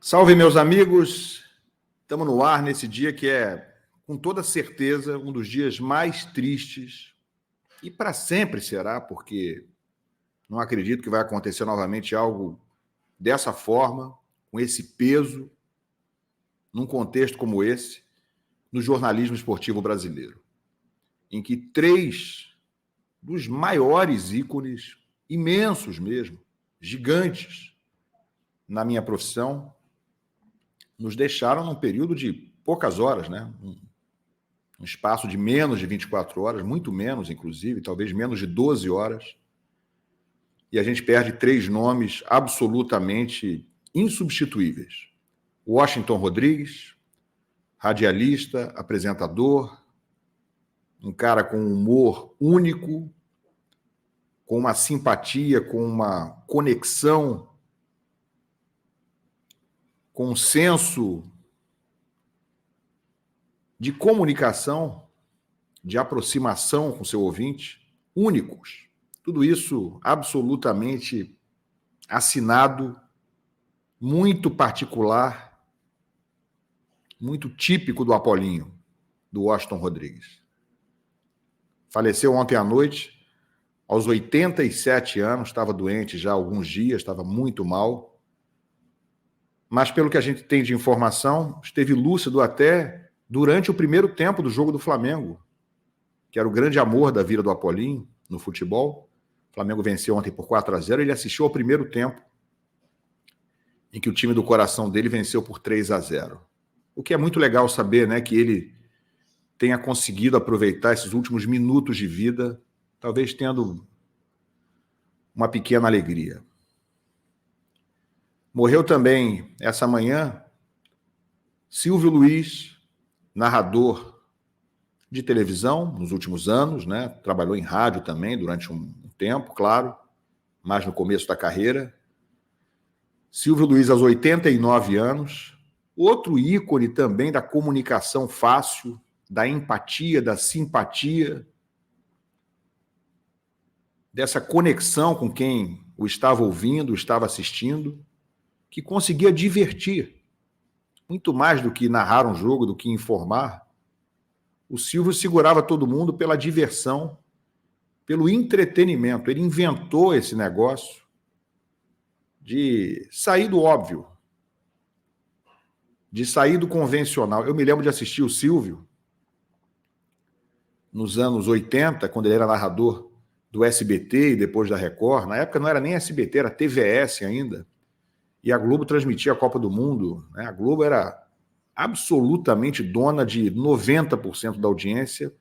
Salve, meus amigos! Estamos no ar nesse dia que é, com toda certeza, um dos dias mais tristes e para sempre será, porque não acredito que vai acontecer novamente algo dessa forma, com esse peso, num contexto como esse, no jornalismo esportivo brasileiro, em que três dos maiores ícones, imensos mesmo, gigantes na minha profissão, nos deixaram num período de poucas horas, né? Um espaço de menos de 24 horas, muito menos, inclusive, talvez menos de 12 horas. E a gente perde três nomes absolutamente insubstituíveis. Washington Rodrigues, radialista, apresentador, um cara com um humor único, com uma simpatia, com uma conexão, com um senso de comunicação, de aproximação com seu ouvinte, únicos. Tudo isso absolutamente assinado, muito particular, muito típico do Apolinho, do Washington Rodrigues. Faleceu ontem à noite, aos 87 anos, estava doente já há alguns dias, estava muito mal, mas pelo que a gente tem de informação, esteve lúcido até durante o primeiro tempo do jogo do Flamengo, que era o grande amor da vida do Apolinho no futebol. O Flamengo venceu ontem por 4-0, ele assistiu ao primeiro tempo, em que o time do coração dele venceu por 3-0. O que é muito legal saber, né, que ele tenha conseguido aproveitar esses últimos minutos de vida, talvez tendo uma pequena alegria. Morreu também, essa manhã, Silvio Luiz, narrador de televisão nos últimos anos, né? Trabalhou em rádio também durante um tempo, claro, mas no começo da carreira. Silvio Luiz, aos 89 anos, outro ícone também da comunicação fácil, da empatia, da simpatia, dessa conexão com quem o estava ouvindo, o estava assistindo, que conseguia divertir, muito mais do que narrar um jogo, do que informar. O Silvio segurava todo mundo pela diversão, pelo entretenimento. Ele inventou esse negócio de sair do óbvio, de sair do convencional. Eu me lembro de assistir o Silvio nos anos 80, quando ele era narrador do SBT e depois da Record. Na época não era nem SBT, era TVS ainda. E a Globo transmitia a Copa do Mundo, né? A Globo era absolutamente dona de 90% da audiência,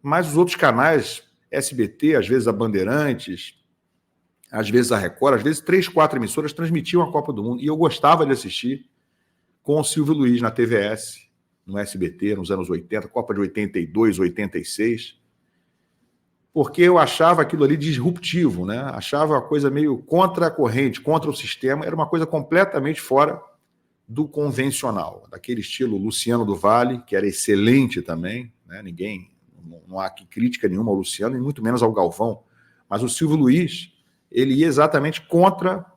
mas os outros canais, SBT, às vezes a Bandeirantes, às vezes a Record, às vezes 3, 4 emissoras transmitiam a Copa do Mundo. E eu gostava de assistir com o Silvio Luiz na TVS, no SBT, nos anos 80, Copa de 82, 86, porque eu achava aquilo ali disruptivo, né? Achava uma coisa meio contra a corrente, contra o sistema, era uma coisa completamente fora do convencional, daquele estilo Luciano do Vale, que era excelente também, né? Não há aqui crítica nenhuma ao Luciano, e muito menos ao Galvão, mas o Silvio Luiz, ele ia exatamente contra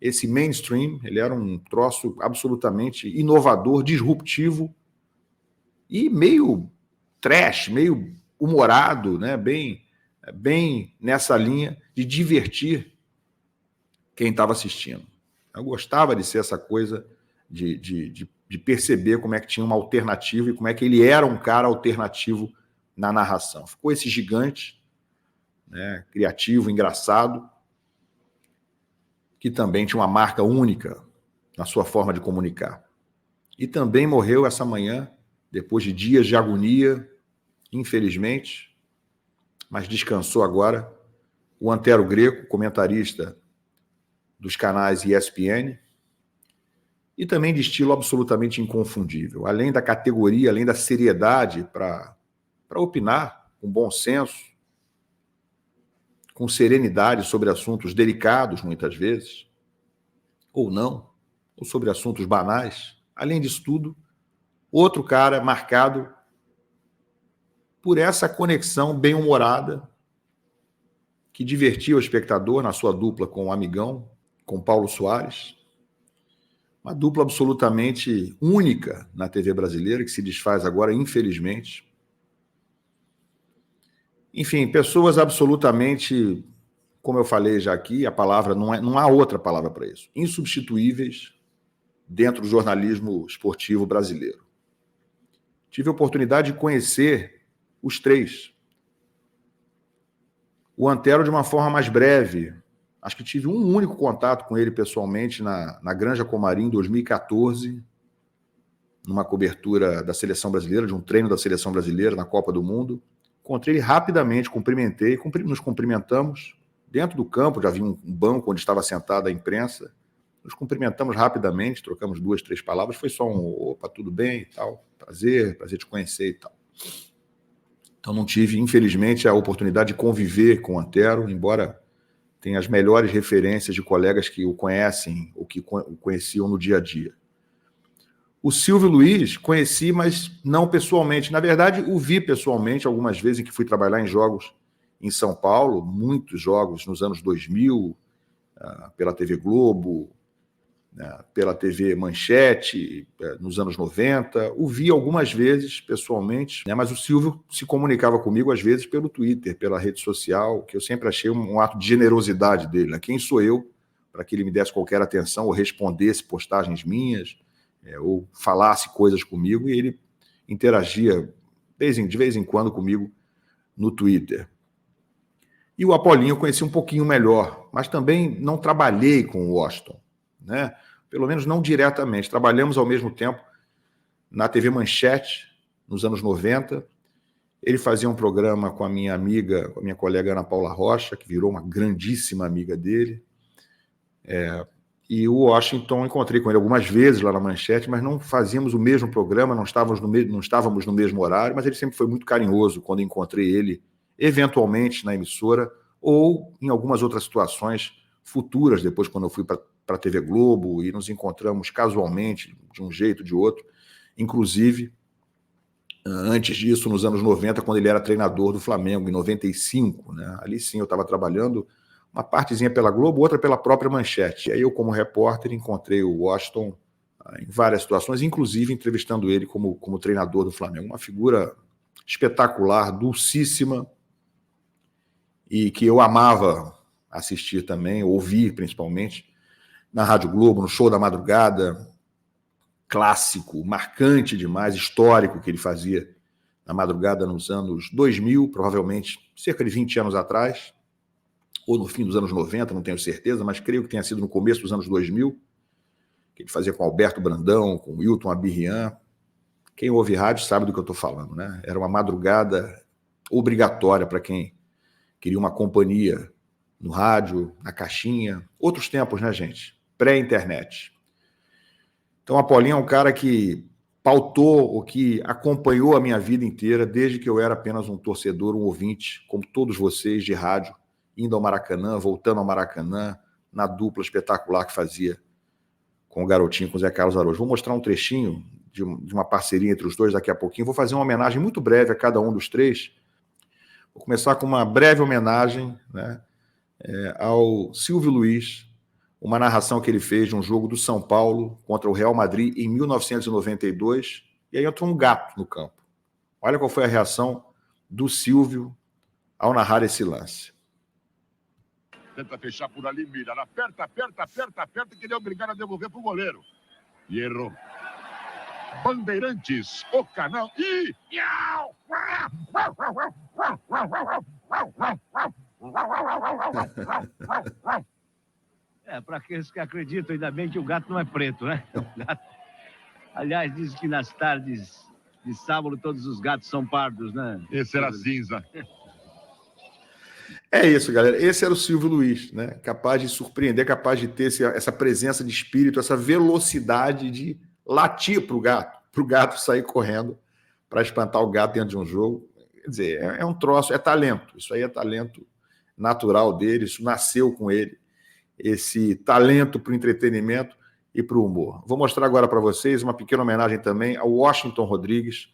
esse mainstream, ele era um troço absolutamente inovador, disruptivo e meio trash, meio humorado, né? Bem nessa linha de divertir quem estava assistindo. Eu gostava de ser essa coisa de perceber como é que tinha uma alternativa e como é que ele era um cara alternativo na narração. Ficou esse gigante, né, criativo, engraçado, que também tinha uma marca única na sua forma de comunicar. E também morreu essa manhã, depois de dias de agonia, infelizmente, mas descansou agora, o Antero Greco, comentarista dos canais ESPN, e também de estilo absolutamente inconfundível. Além da categoria, além da seriedade para opinar com bom senso, com serenidade sobre assuntos delicados, muitas vezes, ou não, ou sobre assuntos banais. Além disso tudo, outro cara marcado por essa conexão bem-humorada que divertia o espectador na sua dupla com o Amigão, com Paulo Soares. Uma dupla absolutamente única na TV brasileira, que se desfaz agora, infelizmente. Enfim, pessoas absolutamente, como eu falei já aqui, a palavra não há outra palavra para isso, insubstituíveis dentro do jornalismo esportivo brasileiro. Tive a oportunidade de conhecer os três. O Antero de uma forma mais breve. Acho que tive um único contato com ele pessoalmente na Granja Comarim, em 2014, numa cobertura da Seleção Brasileira, de um treino da Seleção Brasileira na Copa do Mundo. Encontrei ele rapidamente, cumprimentei, nos cumprimentamos. Dentro do campo, já havia um banco onde estava sentada a imprensa. Nos cumprimentamos rapidamente, trocamos 2, 3 palavras. Foi só opa, tudo bem e tal. Prazer te conhecer e tal. Então não tive, infelizmente, a oportunidade de conviver com o Antero, embora tenha as melhores referências de colegas que o conhecem ou que o conheciam no dia a dia. O Silvio Luiz conheci, mas não pessoalmente. Na verdade, o vi pessoalmente algumas vezes em que fui trabalhar em jogos em São Paulo, muitos jogos nos anos 2000, pela TV Globo, pela TV Manchete, nos anos 90. O vi algumas vezes pessoalmente, mas o Silvio se comunicava comigo às vezes pelo Twitter, pela rede social, que eu sempre achei um ato de generosidade dele. Quem sou eu para que ele me desse qualquer atenção ou respondesse postagens minhas, ou falasse coisas comigo, e ele interagia de vez em quando comigo no Twitter. E o Apolinho eu conheci um pouquinho melhor, mas também não trabalhei com o Washington, né? Pelo menos não diretamente. Trabalhamos ao mesmo tempo na TV Manchete, nos anos 90. Ele fazia um programa com a minha amiga, com a minha colega Ana Paula Rocha, que virou uma grandíssima amiga dele. E o Washington, encontrei com ele algumas vezes lá na Manchete, mas não fazíamos o mesmo programa, não estávamos no mesmo horário, mas ele sempre foi muito carinhoso quando encontrei ele, eventualmente na emissora, ou em algumas outras situações futuras, depois quando eu fui para a TV Globo, e nos encontramos casualmente, de um jeito ou de outro, inclusive, antes disso, nos anos 90, quando ele era treinador do Flamengo, em 95, né? Ali sim eu estava trabalhando uma partezinha pela Globo, outra pela própria Manchete. E aí eu, como repórter, encontrei o Washington em várias situações, inclusive entrevistando ele como treinador do Flamengo. Uma figura espetacular, dulcíssima, e que eu amava assistir também, ouvir principalmente, na Rádio Globo, no Show da Madrugada, clássico, marcante demais, histórico que ele fazia na madrugada nos anos 2000, provavelmente cerca de 20 anos atrás, ou no fim dos anos 90, não tenho certeza, mas creio que tenha sido no começo dos anos 2000, que ele fazia com Alberto Brandão, com Wilton Abirrian. Quem ouve rádio sabe do que eu estou falando, né? Era uma madrugada obrigatória para quem queria uma companhia no rádio, na caixinha. Outros tempos, né, gente? Pré-internet. Então, a Paulinha é um cara que pautou, ou que acompanhou a minha vida inteira, desde que eu era apenas um torcedor, um ouvinte, como todos vocês de rádio, indo ao Maracanã, voltando ao Maracanã, na dupla espetacular que fazia com o garotinho, com o Zé Carlos Araújo. Vou mostrar um trechinho de uma parceria entre os dois daqui a pouquinho. Vou fazer uma homenagem muito breve a cada um dos três. Vou começar com uma breve homenagem, né, ao Silvio Luiz, uma narração que ele fez de um jogo do São Paulo contra o Real Madrid em 1992, e aí entrou um gato no campo. Olha qual foi a reação do Silvio ao narrar esse lance. Tenta fechar por ali, mira. Aperta, que ele é obrigado a devolver pro goleiro. E errou. Bandeirantes, o canal. E... Para aqueles que acreditam, ainda bem que o gato não é preto, né? Aliás, diz que nas tardes de sábado todos os gatos são pardos, né? Esse era cinza. É isso, galera. Esse era o Silvio Luiz, né? Capaz de surpreender, capaz de ter essa presença de espírito, essa velocidade de latir para o gato sair correndo para espantar o gato dentro de um jogo. Quer dizer, é um troço, é talento. Isso aí é talento natural dele, isso nasceu com ele. Esse talento para o entretenimento e para o humor. Vou mostrar agora para vocês uma pequena homenagem também ao Washington Rodrigues.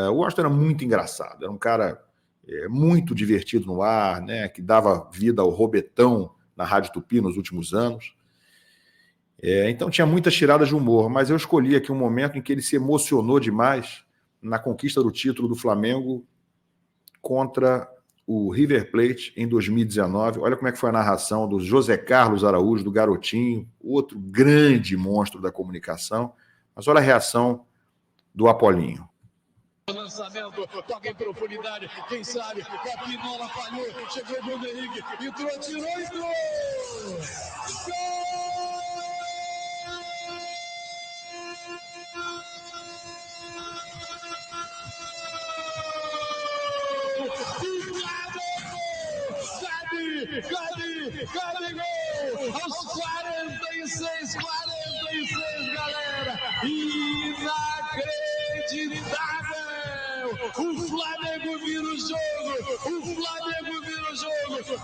O Washington era muito engraçado, era um cara muito divertido no ar, né, que dava vida ao Robetão na Rádio Tupi nos últimos anos. Então tinha muitas tiradas de humor, mas eu escolhi aqui um momento em que ele se emocionou demais na conquista do título do Flamengo contra o River Plate em 2019. Olha como é que foi a narração do José Carlos Araújo, do Garotinho, outro grande monstro da comunicação. Mas olha a reação do Apolinho. Lançamento, toca em profundidade, quem sabe, a Pinola falhou, chegou o Bruno Henrique, entrou, tirou e gol! Gabigol, aos 46, galera, inacreditável, o Flamengo vira o jogo,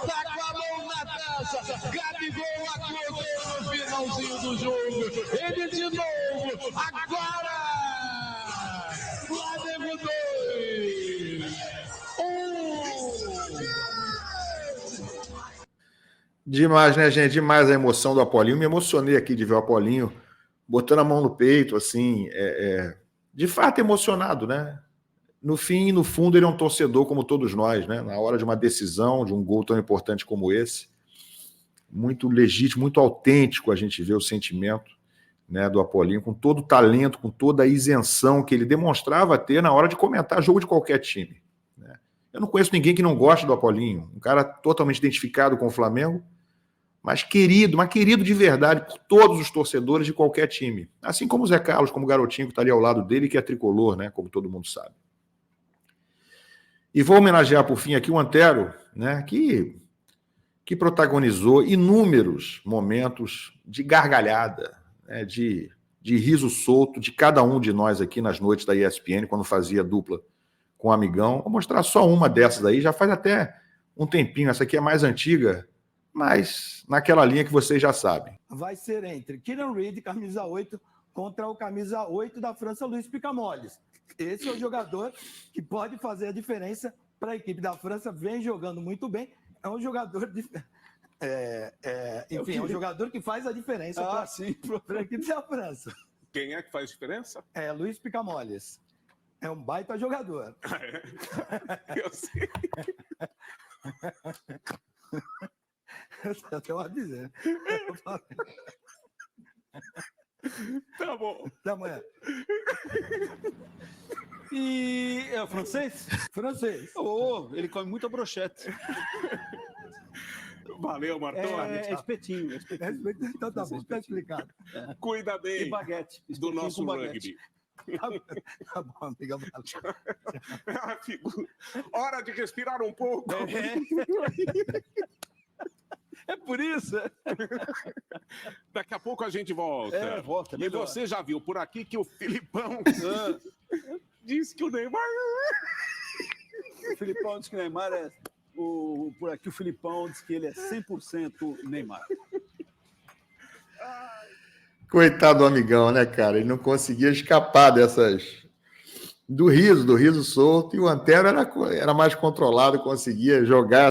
tá com a mão na taça, Gabigol acordou no finalzinho do jogo, ele de novo, agora, Flamengo 2, 1. Demais, né, gente? Demais a emoção do Apolinho. Me emocionei aqui de ver o Apolinho botando a mão no peito, assim, de fato emocionado, né? No fim e no fundo, ele é um torcedor como todos nós, né? Na hora de uma decisão, de um gol tão importante como esse, muito legítimo, muito autêntico a gente vê o sentimento, né, do Apolinho, com todo o talento, com toda a isenção que ele demonstrava ter na hora de comentar jogo de qualquer time, né? Eu não conheço ninguém que não goste do Apolinho, um cara totalmente identificado com o Flamengo, mas querido de verdade por todos os torcedores de qualquer time. Assim como o Zé Carlos, como o Garotinho que está ali ao lado dele, que é tricolor, né, como todo mundo sabe. E vou homenagear, por fim, aqui o Antero, né, que protagonizou inúmeros momentos de gargalhada, né, de riso solto de cada um de nós aqui nas noites da ESPN, quando fazia dupla com o Amigão. Vou mostrar só uma dessas aí, já faz até um tempinho, essa aqui é mais antiga, mas naquela linha que vocês já sabem. Vai ser entre Kieran Reid, camisa 8, contra o camisa 8 da França, Luiz Picamolles. Esse é o jogador que pode fazer a diferença para a equipe da França, vem jogando muito bem. É um jogador enfim, é um jogador que faz a diferença para a equipe da França. Quem é que faz diferença? É Luiz Picamolles. É um baita jogador. Eu sei. Até uma dizer. Tá bom. Até amanhã. E é francês? Francês. Oh, ele come muita brochete. Valeu, Martoni. É espetinho. Então tá bom, está explicado. Cuida bem E baguete. do nosso rugby. Tá bom, amiga. Hora de respirar um pouco. É por isso. Daqui a pouco a gente volta. Volta. E você já viu por aqui que o Filipão disse que o Neymar... O Filipão diz que o Neymar é... Por aqui o Filipão diz que ele é 100% Neymar. Coitado do Amigão, né, cara? Ele não conseguia escapar do riso solto, e o Antero era mais controlado, conseguia jogar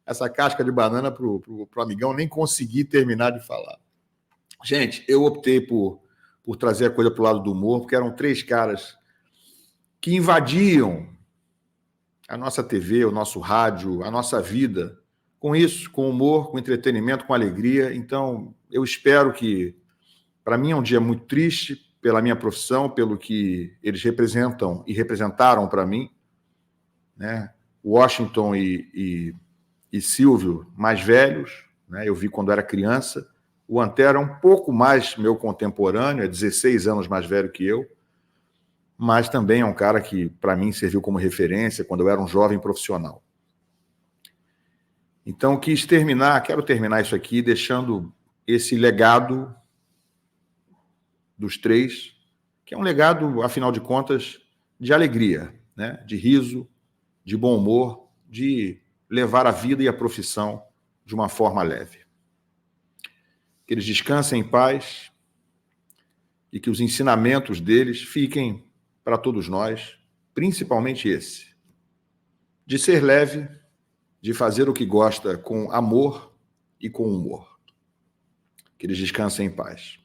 essa casca de banana pro Amigão nem conseguir terminar de falar. Gente, eu optei por trazer a coisa pro lado do humor, porque eram três caras que invadiam a nossa TV, o nosso rádio, a nossa vida, com isso, com humor, com entretenimento, com alegria. Então, eu espero que, para mim é um dia muito triste, pela minha profissão, pelo que eles representam e representaram para mim, né? Washington e Silvio, mais velhos, né? Eu vi quando era criança. O Antero é um pouco mais meu contemporâneo, é 16 anos mais velho que eu, mas também é um cara que, para mim, serviu como referência quando eu era um jovem profissional. Então, quero terminar isso aqui deixando esse legado dos três, que é um legado, afinal de contas, de alegria, né? De riso, de bom humor, de levar a vida e a profissão de uma forma leve. Que eles descansem em paz e que os ensinamentos deles fiquem para todos nós, principalmente esse, de ser leve, de fazer o que gosta com amor e com humor. Que eles descansem em paz.